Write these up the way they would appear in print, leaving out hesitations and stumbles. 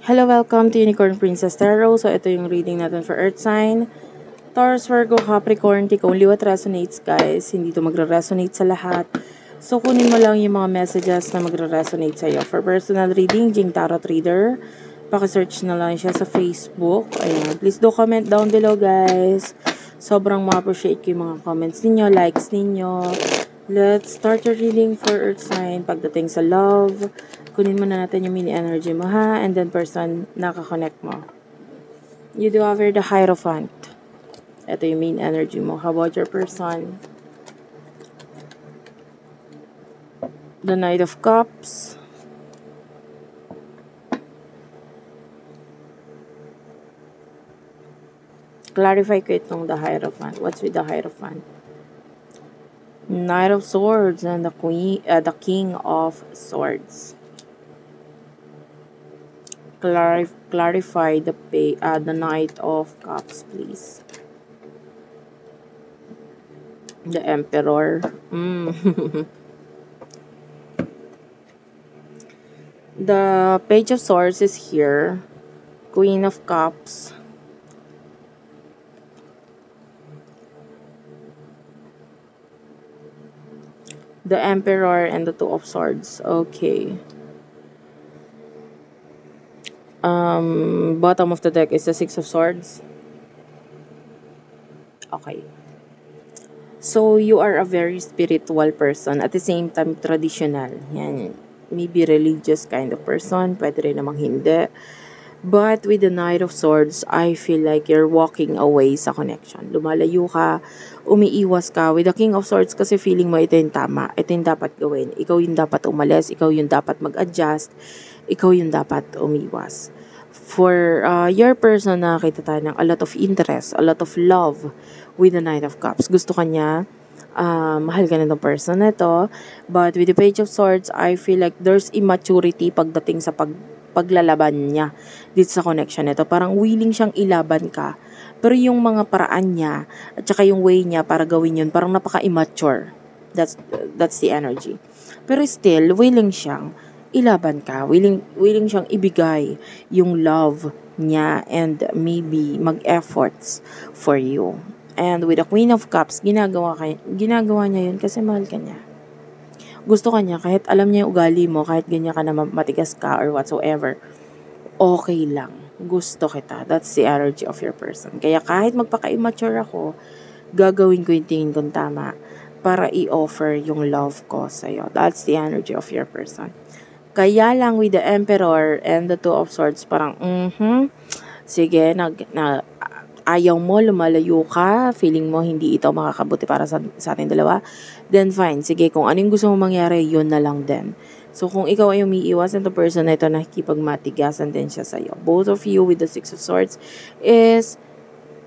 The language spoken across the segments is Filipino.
Hello, welcome to Unicorn Princess Tarot. So, ito yung reading natin for Earth Sign. Taurus, Virgo, Capricorn, take only what resonates, guys. Hindi to magre-resonate sa lahat. So, kunin mo lang yung mga messages na magre-resonate sa'yo. For personal reading, Jing Tarot Reader. Paki-search na lang siya sa Facebook. Ayan. Please do comment down below, guys. Sobrang ma-appreciate ko yung mga comments ninyo, likes ninyo. Let's start your reading for Earth Sign. Pagdating sa love, kunin mo na natin yung mini energy mo, ha? And then person nakakonect mo. You do have here the Hierophant. Ito yung main energy mo. How about your person? The Knight of Cups. Clarify ko itong the Hierophant. What's with the Hierophant? Knight of Swords and the King of Swords. Clarify the Knight of Cups, please. The Emperor. The Page of Swords is here. Queen of Cups. The Emperor and the Two of Swords. Okay. Bottom of the deck is the Six of Swords. Okay. So, you are a very spiritual person. At the same time, traditional. Yan. Maybe religious kind of person. Pwede rin namang hindi. But with the Knight of Swords, I feel like you're walking away sa connection. Lumalayo ka, umiiwas ka. With the King of Swords, kasi feeling mo ito yung tama. Ito yung dapat gawin. Ikaw yung dapat umalis. Ikaw yung dapat mag-adjust. Ikaw yung dapat umiwas. For your person, nakakita tayo ng a lot of interest, a lot of love with the Knight of Cups. Gusto ka niya, mahal ka na ng person na ito. But with the Page of Swords, I feel like there's immaturity pagdating sa paglalaban niya dito sa connection nito. Parang willing siyang ilaban ka. Pero yung mga paraan niya at saka yung way niya para gawin yun, parang napaka-immature. That's the energy. Pero still, willing siyang ilaban ka. Willing siyang ibigay yung love niya and maybe mag-efforts for you. And with the Queen of Cups, ginagawa niya yun kasi mahal ka niya. Gusto ka niya, kahit alam niya yung ugali mo, kahit ganyan ka na matigas ka or whatsoever, okay lang. Gusto kita. That's the energy of your person. Kaya kahit magpaka-immature ako, gagawin ko yung tingin kong tama para i-offer yung love ko sa'yo. That's the energy of your person. Kaya lang with the Emperor and the Two of Swords, parang, sige, ayaw mo, lumalayo ka, feeling mo hindi ito makakabuti para sa ating dalawa, then fine. Sige, kung ano yung gusto mong mangyari, yun na lang din. So, kung ikaw ay umiiwas and the person na ito nakikipagmatigasan din siya sa'yo. Both of you with the Six of Swords is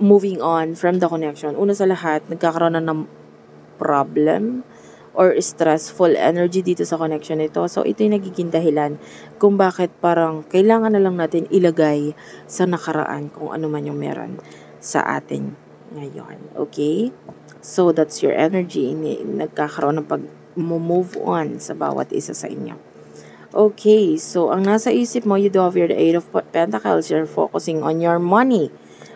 moving on from the connection. Una sa lahat, nagkakaroon na ng problem or stressful energy dito sa connection nito. So, ito yung nagiging dahilan kung bakit parang kailangan na lang natin ilagay sa nakaraan kung ano man yung meron sa atin ngayon. Okay? So, that's your energy. Nagkakaroon ng pag-move on sa bawat isa sa inyo. Okay. So, ang nasa isip mo, you do have your Eight of Pentacles. You're focusing on your money.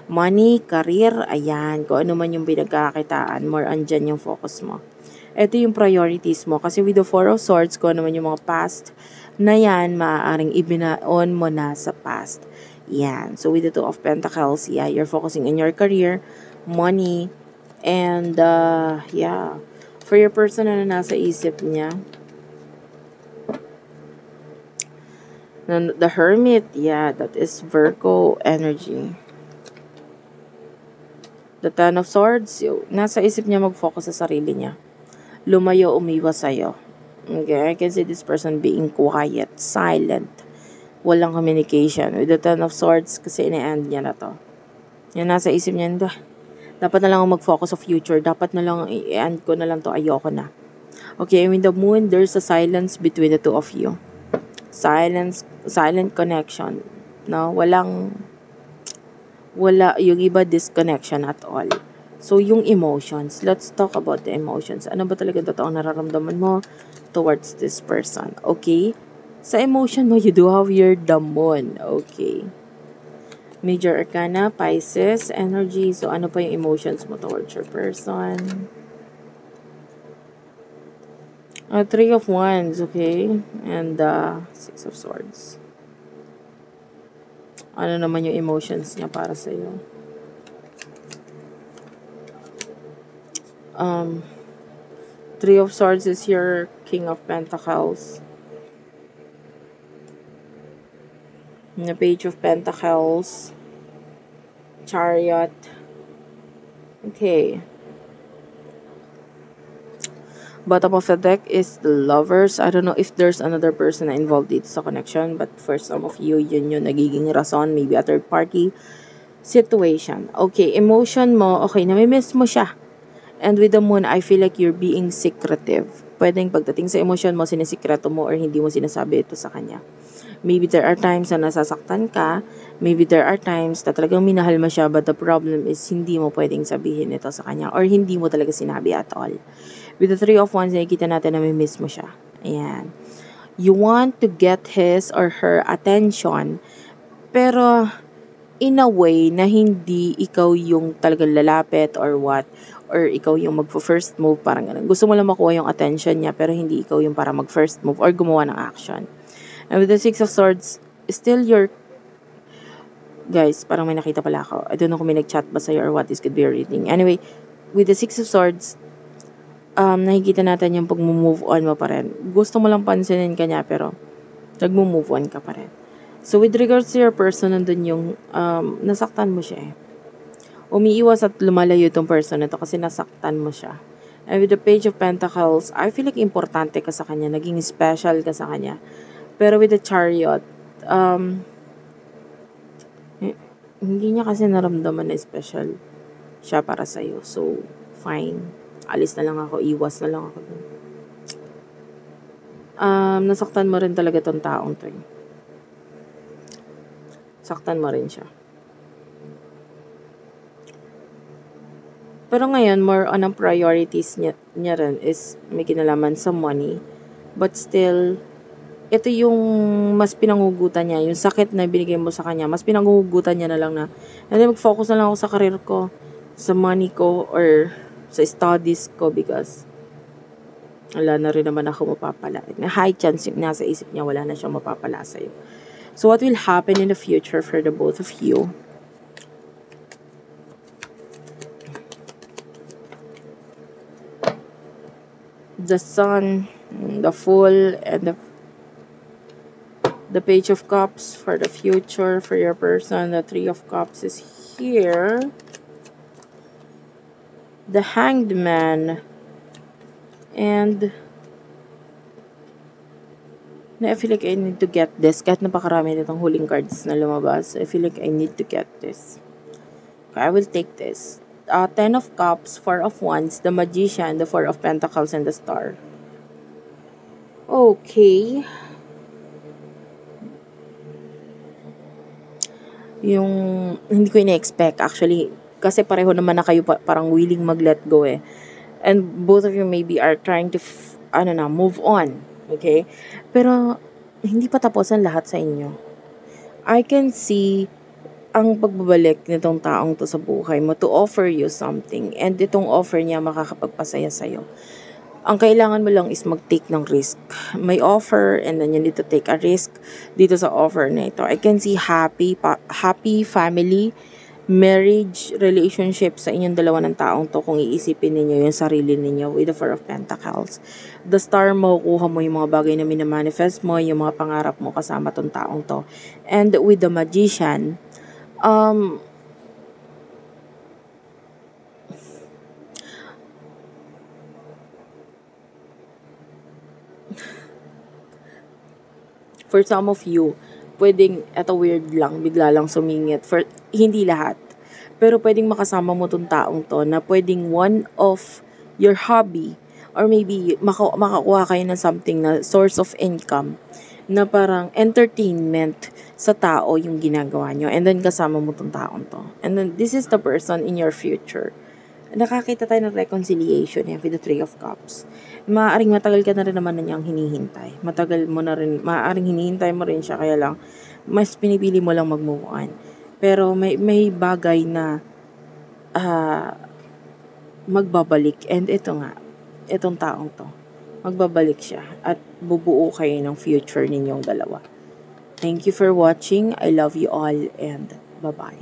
Money, career, ayan. Kung ano man yung pinagkakitaan, more andyan yung focus mo. Ito yung priorities mo. Kasi with the Four of Swords, kung ano man yung mga past na yan, maaaring ibinaon mo na sa past. Yan. So, with the Two of Pentacles, yeah, you're focusing on your career, money, and, yeah. For your person na nasa isip niya, the Hermit, yeah, that is Virgo energy. The Ten of Swords, nasa isip niya mag-focus sa sarili niya. Lumayo, umiwas sa'yo. Okay, I can see this person being quiet, silent, walang communication. With the Ten of Swords, kasi ine-end niya na to. Yan, nasa isip niya, dapat na lang ako mag-focus sa future. Dapat na lang, i-end ko na lang to. Ayoko na. Okay, with the Moon, there's a silence between the two of you. Silent connection. No? Wala yung iba disconnection at all. So, yung emotions. Let's talk about the emotions. Ano ba talaga totoong nararamdaman mo towards this person? Okay? Sa emotion mo, you do have your Damon. Okay. Major Arcana, Pisces, energy. So, ano pa yung emotions mo towards your person? Three of Wands, okay? And Six of Swords. Ano naman yung emotions niya para sa'yo? Three of Swords is your King of Pentacles. The Page of Pentacles. Chariot. Okay. Bottom of the deck is the Lovers. I don't know if there's another person na involved dito sa connection, but for some of you, yun yung nagiging rason, maybe a third party situation. Okay, emotion mo, okay, namimiss mo siya. And with the Moon, I feel like you're being secretive. Pwedeng pagdating sa emotion mo, sinisikreto mo or hindi mo sinasabi ito sa kanya. Maybe there are times na nasasaktan ka. Maybe there are times na talagang minahal mo siya, but the problem is hindi mo pwedeng sabihin ito sa kanya or hindi mo talaga sinabi at all. With the Three of Wands, nakikita natin na may miss mo siya. Ayan. You want to get his or her attention, pero in a way na hindi ikaw yung talagang lalapit or what, or ikaw yung mag-first move, parang ganun. Gusto mo lang makuha yung attention niya, pero hindi ikaw yung para mag-first move or gumawa ng action. And with the Six of Swords, still your... Guys, parang may nakita pala ako. I don't know kung may nag-chat ba sa'yo or what, this could be a reading. Anyway, with the Six of Swords, nakikita natin yung pag-move on mo pa rin. Gusto mo lang pansinin ka niya, pero nag-move on ka pa rin. So, with regards to your person, nandun yung nasaktan mo siya eh. Umiiwas at lumalayo itong person na to kasi nasaktan mo siya. And with the Page of Pentacles, I feel like importante ka sa kanya, naging special ka sa kanya. Pero with the Chariot, hindi niya kasi naramdaman na special siya para sa'yo. So, fine. Alis na lang ako, iwas na lang ako. Nasaktan mo rin talaga tong taong to. Saktan mo rin siya. Pero ngayon, more on ang priorities niya rin is may kinalaman sa money. But still, ito yung mas pinangugutan niya. Yung sakit na binigay mo sa kanya, mas pinangugutan niya na lang na, hindi, mag-focus na lang ako sa career ko, sa money ko, or sa studies ko because wala na rin naman ako mapapala. Na high chance yung nasa isip niya, wala na siyang mapapala sa'yo. So, what will happen in the future for the both of you? The Sun, the Fool, and the Page of Cups for the future for your person. The Three of Cups is here. The Hanged Man, and I feel like I need to get this. Kahit napakarami nitong huling cards na lumabas, I feel like I need to get this. Okay, I will take this. Ten of Cups, Four of Wands, the Magician, the Four of Pentacles, and the Star. Okay. Yung hindi ko ina-expect actually. Kasi pareho naman na kayo parang willing mag-let go eh. And both of you maybe are trying to, move on. Okay? Pero, hindi pa tapos ang lahat sa inyo. I can see ang pagbabalik nitong taong to sa buhay mo to offer you something. And itong offer niya makakapagpasaya sa'yo. Ang kailangan mo lang is mag-take ng risk. May offer and then you need to take a risk dito sa offer na ito. I can see happy family, marriage, relationship sa inyong dalawa ng taong to kung iisipin ninyo yung sarili ninyo with the Four of Pentacles. The Star mo, kuha mo yung mga bagay na minamanifest mo, yung mga pangarap mo kasama tong taong to. And with the Magician, for some of you, pwedeng, eto weird lang, bigla lang sumingit. For, hindi lahat. Pero pwedeng makasama mo tong taong to na pwedeng one of your hobby or maybe makakuha kayo ng something na source of income na parang entertainment sa tao yung ginagawa nyo. And then kasama mo tong taong to. And then this is the person in your future. Nakakita tayo ng reconciliation with the Three of Cups. maaaring matagal ka na rin naman na niyang hinihintay. Maaaring hinihintay mo rin siya, kaya lang, mas pinipili mo lang mag-move on. Pero may bagay na magbabalik. And ito nga, itong taong to, magbabalik siya at bubuo kayo ng future ninyong dalawa. Thank you for watching. I love you all and bye-bye.